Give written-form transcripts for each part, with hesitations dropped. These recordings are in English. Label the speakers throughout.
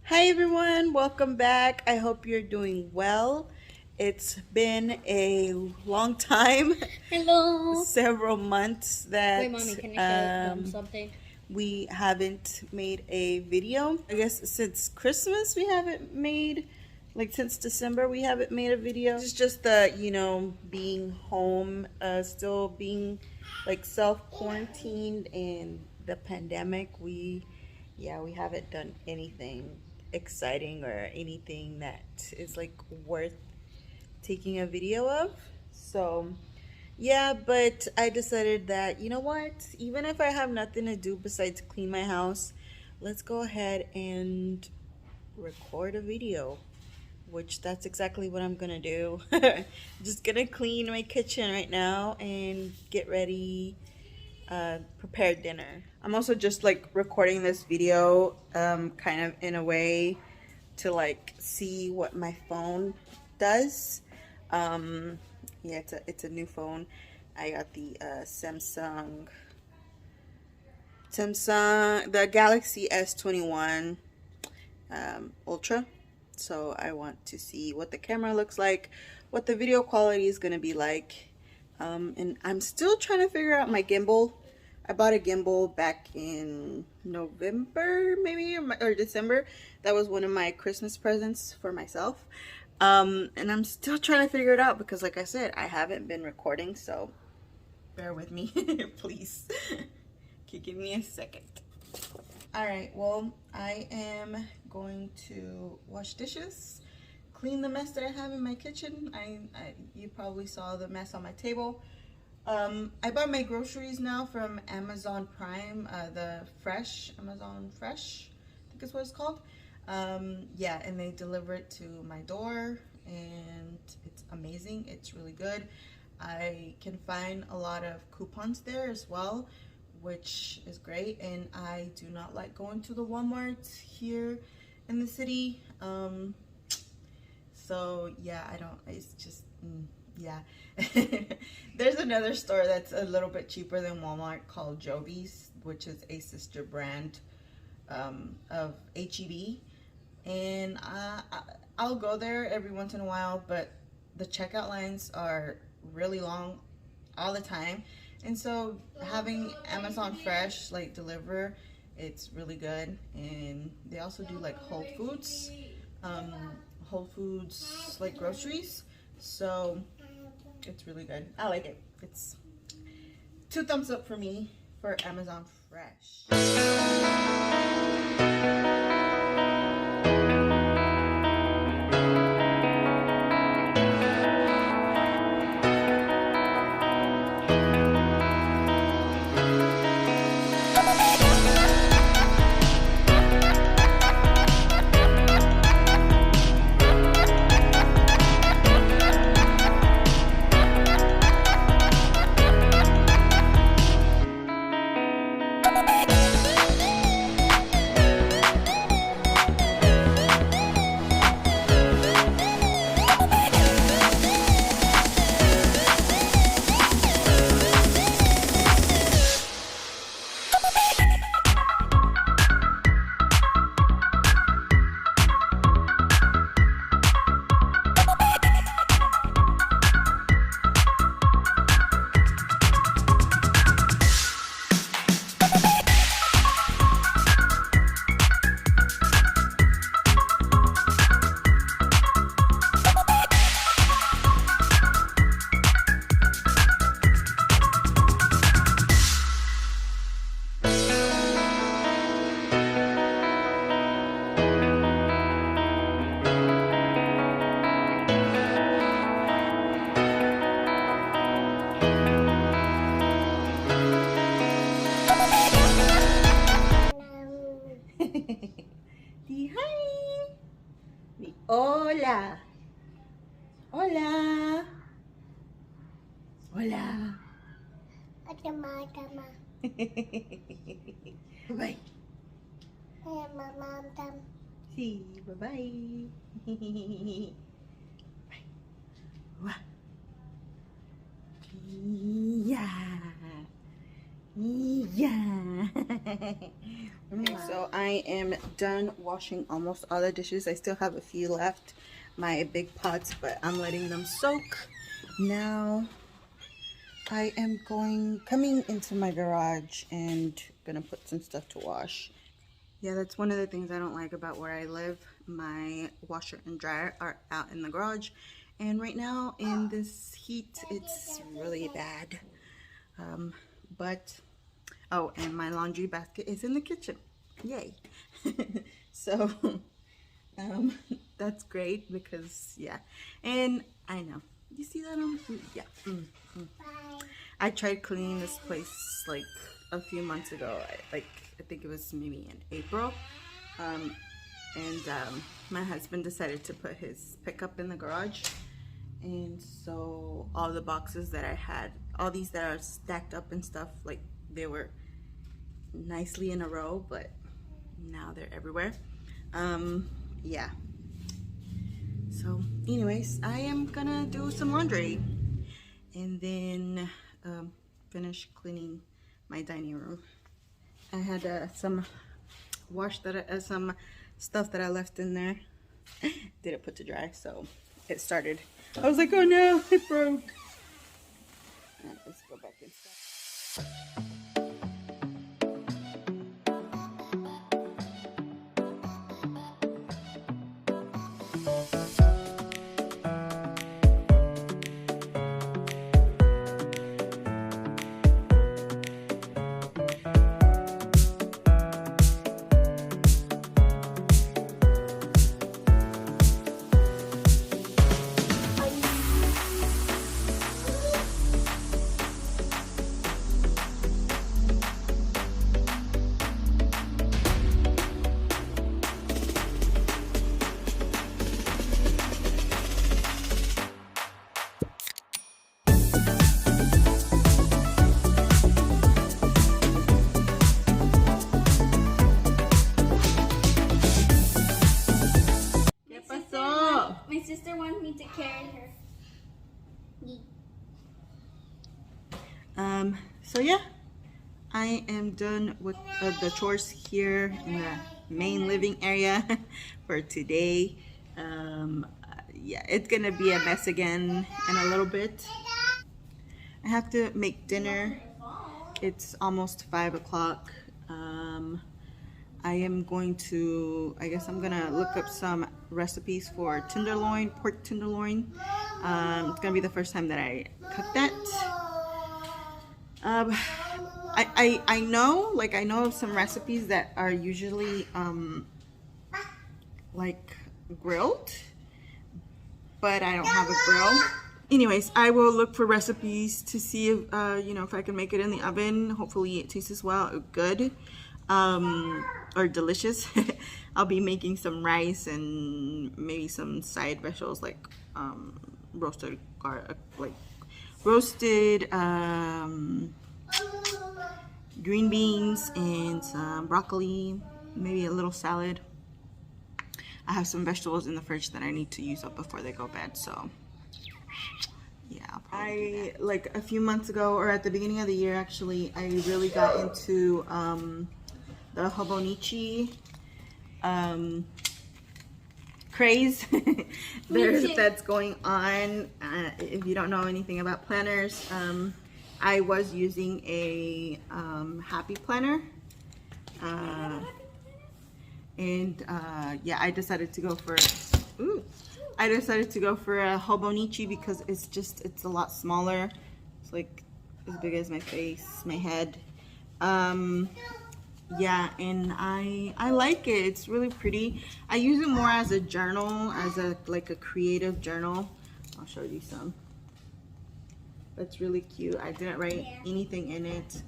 Speaker 1: Hi everyone, welcome back. I hope you're doing well. It's been a long time,
Speaker 2: Hello.
Speaker 1: several months
Speaker 2: Wait,
Speaker 1: that
Speaker 2: mommy, can I show them
Speaker 1: um,
Speaker 2: something?
Speaker 1: we haven't made a video. I guess since Christmas we haven't made, like since December we haven't made a video. It's just the, being home, still being like self-quarantined and the pandemic. We haven't done anything exciting or anything that is like worth taking a video of. So yeah, but I decided that, you know what? Even if I have nothing to do besides clean my house, let's go ahead and record a video, which that's exactly what I'm gonna do. Just gonna clean my kitchen right now and get ready, prepare dinner. I'm also just like recording this video, kind of in a way to like see what my phone does. Um, yeah, it's a new phone. I got the Samsung, the Galaxy S21 Ultra. So I want to see what the camera looks like, what the video quality is gonna be like. And I'm still trying to figure out my gimbal. I bought a gimbal back in November, maybe, or December. That was one of my Christmas presents for myself. And I'm still trying to figure it out because, like I said, I haven't been recording, so bear with me, please. Okay, give me a second. All right, well, I am going to wash dishes, clean the mess that I have in my kitchen. You probably saw the mess on my table. I bought my groceries now from Amazon Prime, the Amazon Fresh, I think is what it's called. Yeah, and they deliver it to my door, and it's amazing. It's really good. I can find a lot of coupons there as well, which is great. And I do not like going to the Walmart here in the city. So yeah, I don't, it's just, yeah. There's another store that's a little bit cheaper than Walmart called Joby's, which is a sister brand of HEB. And I'll go there every once in a while, but the checkout lines are really long all the time. And so having Amazon Fresh like deliver, it's really good. And they also do like um, Whole Foods like groceries. So it's really good. I like it. It's 2 thumbs up for me for Amazon Fresh. Di hi. Di hola. Hola. Hola. Bye. Sí, bye bye. Bye. Wah. Yeah. Yeah. Okay, so I am done washing almost all the dishes. I still have a few left, my big pots, but I'm letting them soak. Now I am coming into my garage and gonna put some stuff to wash. Yeah, that's one of the things I don't like about where I live. My washer and dryer are out in the garage, and right now in this heat it's really bad. But oh, and my laundry basket is in the kitchen. Yay. So um, that's great because yeah, and I know you see that yeah. I tried cleaning this place like a few months ago. I think it was maybe in April, and my husband decided to put his pickup in the garage, and so all the boxes that I had, all these that are stacked up and stuff, like they were nicely in a row, but now they're everywhere. Yeah. So anyways, I am gonna do some laundry and then finish cleaning my dining room. I had some some stuff that I left in there. Didn't put to dry, so it started. I was like, oh no, it broke. Right, let's go back inside.
Speaker 2: My sister wants me to carry her.
Speaker 1: So yeah, I am done with the chores here in the main living area for today. Yeah, it's gonna be a mess again in a little bit. I have to make dinner. It's almost 5 o'clock. I guess I'm gonna look up some recipes for tenderloin, pork tenderloin. It's gonna be the first time that I cook that. I know, I know of some recipes that are usually like grilled, but I don't have a grill. Anyways, I will look for recipes to see if if I can make it in the oven. Hopefully it tastes well, good, or delicious. I'll be making some rice and maybe some side vegetables like roasted garlic, roasted green beans and some broccoli, maybe a little salad. I have some vegetables in the fridge that I need to use up before they go to bed, so yeah, I'll probably do that. Like a few months ago, or at the beginning of the year actually, I really got into the hobonichi craze that's going on. If you don't know anything about planners, I was using a happy planner, and yeah, I decided to go for a hobonichi because it's a lot smaller. It's like as big as my face, my head. Yeah, and I like it. It's really pretty. I use it more as a journal, as a creative journal. I'll show you some. That's really cute. I didn't write anything in it.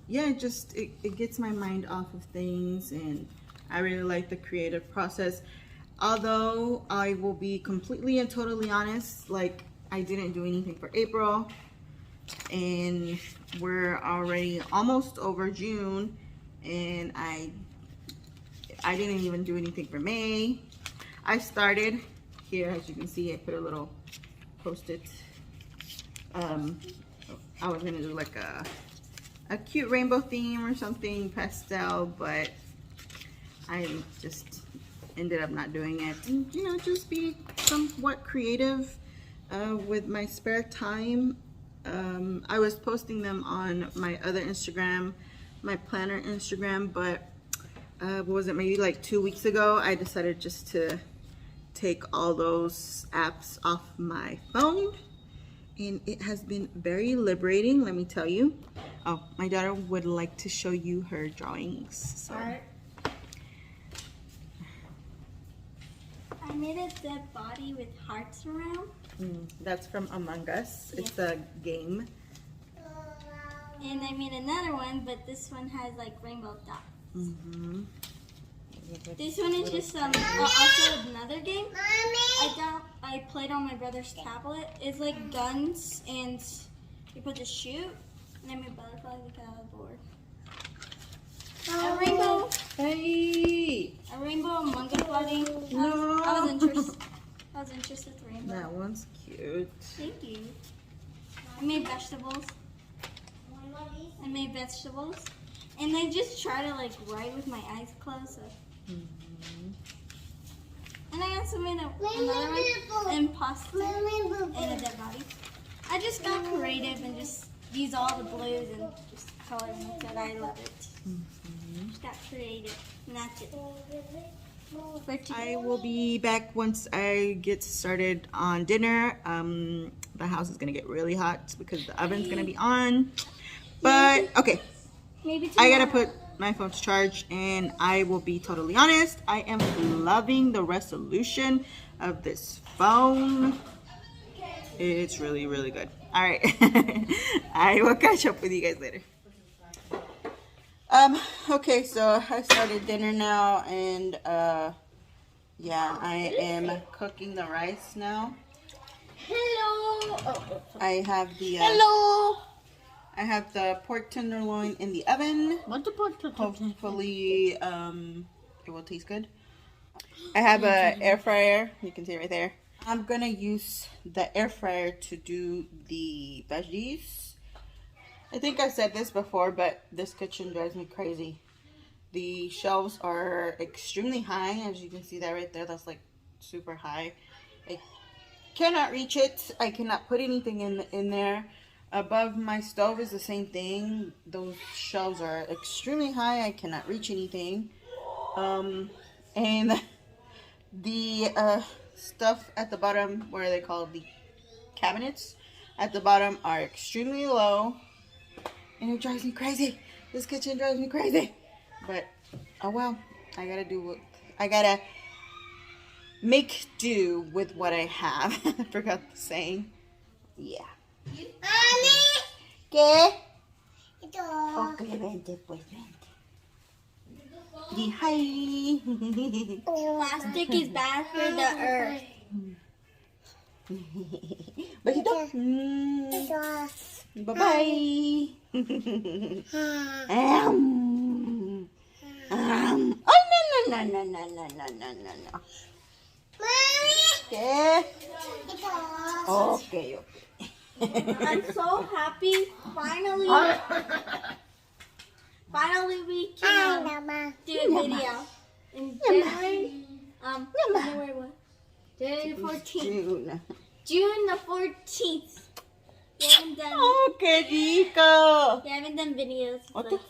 Speaker 1: Yeah, it gets my mind off of things, and I really like the creative process. Although I will be completely and totally honest, I didn't do anything for April, and we're already almost over June, and I didn't even do anything for May. I started here, as you can see, I put a little post-it. I was gonna do like a a cute rainbow theme or something, pastel, but I just ended up not doing it. And, you know, just be somewhat creative with my spare time. I was posting them on my other Instagram, my planner Instagram, but what was it, maybe like 2 weeks ago, I decided just to take all those apps off my phone, and it has been very liberating, let me tell you. Oh, my daughter would like to show you her drawings. So.
Speaker 2: I made a dead body with hearts around.
Speaker 1: That's from Among Us. It's a game.
Speaker 2: And I made another one, but this one has like rainbow dots. This one is just also another game. I played on my brother's tablet. It's like guns and you put the shoot. And I made butterflies like a board. A rainbow.
Speaker 1: Hey.
Speaker 2: A rainbow Among Us body.
Speaker 1: No.
Speaker 2: I was interested with rainbow.
Speaker 1: That one's cute.
Speaker 2: Thank you. I made vegetables. And I just try to like write with my eyes closed. So. And I also made another one, imposter and a dead body. I just got creative and just used all the blues and just colored them, so I love it. Just got creative, and that's it.
Speaker 1: I will be back once I get started on dinner. The house is gonna get really hot because the oven's gonna be on. But okay, I gotta put my phone to charge, and I will be totally honest, I am loving the resolution of this phone. It's really, really good. All right, I will catch up with you guys later. Okay, so I started dinner now, and yeah, I am cooking the rice now.
Speaker 2: Hello.
Speaker 1: I have the
Speaker 2: Hello.
Speaker 1: I have the pork tenderloin in the oven.
Speaker 2: What's the pork tenderloin?
Speaker 1: Hopefully, it will taste good. I have an air fryer. You can see it right there. I'm gonna use the air fryer to do the veggies. I think I've said this before, but this kitchen drives me crazy. The shelves are extremely high, as you can see that right there. That's like super high. I cannot reach it. I cannot put anything in there. Above my stove is the same thing. Those shelves are extremely high. I cannot reach anything. And the stuff at the bottom, what are they called? The cabinets at the bottom are extremely low. And it drives me crazy. This kitchen drives me crazy. But, oh well. I gotta make do with what I have. I forgot the saying. Yeah. ¿Qué? Ok, vente, pues vente. Di hi.
Speaker 2: Plastic is bad for the earth.
Speaker 1: Besito. Bye-bye. Oh, no. ¿Qué? Okay.
Speaker 2: I'm so happy. Finally we can do a video in January. January what? January 14th. June the 14th. We haven't done.
Speaker 1: Oh, qué rico.
Speaker 2: We haven't done videos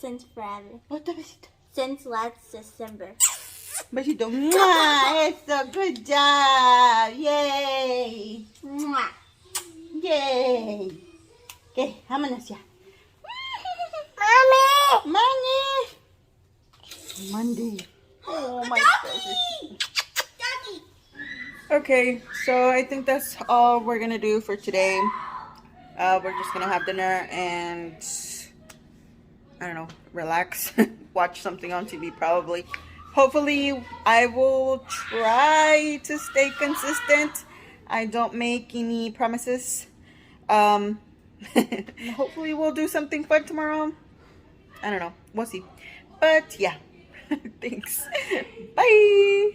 Speaker 2: since forever.
Speaker 1: Otro besito.
Speaker 2: Since last December.
Speaker 1: Besito. ¡Mua! Eso, good job. Yay.
Speaker 2: Mwah.
Speaker 1: Yay. Okay, vámonos ya. Monday. Oh my goodness. Okay, so I think that's all we're gonna do for today. We're just gonna have dinner and I don't know, relax, watch something on TV probably. Hopefully, I will try to stay consistent. I don't make any promises. Hopefully we'll do something fun tomorrow. I don't know. We'll see. But yeah. Thanks. Bye.